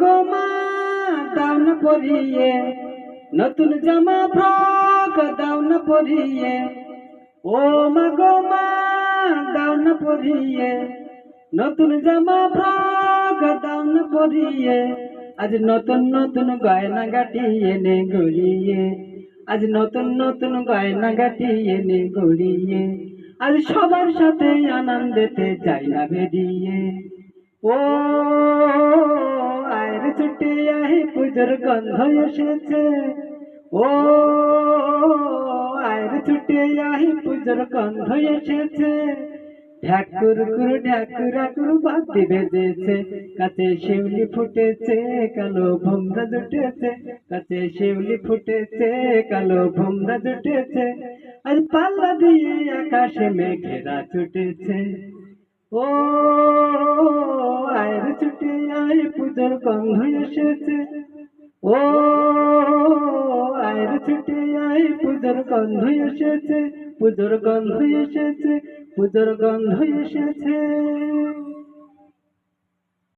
গো মা দাও না পরিয়ে, নতুন জামা ফ্রক দাও না পরিয়ে। ও মা গো মা দাও না পরিয়ে, নতুন জামা ফ্রক দাও না পরিয়ে। আজ নতুন নতুন গয়না গাটি এনে গড়িয়ে, আজ নতুন নতুন গয়না গাটি এনে গড়িয়ে। আজ সবার সাথে আনন্দেতে যাই না বেরিয়ে। ও আয়ের ছুটে আহি পুজোর গন্ধ এসেছে। ও আয়ের ছুটে আহি পুজোর গন্ধ এসেছে। ঢাকুর কুর ঢাকুরা কুর বাদ্যি বেজেছে, কাছে শিউলি ফুটেছে কালো ভোমরা জুটেছে, কাছে শিউলি ফুটেছে কালো ভোমরা জুটেছে। আজ পাল্লা দিয়ে আকাশে মেঘেরা ছুটেছে। ও আয়ের ছুটে আয় পুজোর গন্ধ এসেছে। ও আয়ের ছুটে আয় পুজোর গন্ধ এসেছে, পুজোর গন্ধ এসেছে, পুজোর গন্ধ এসেছে।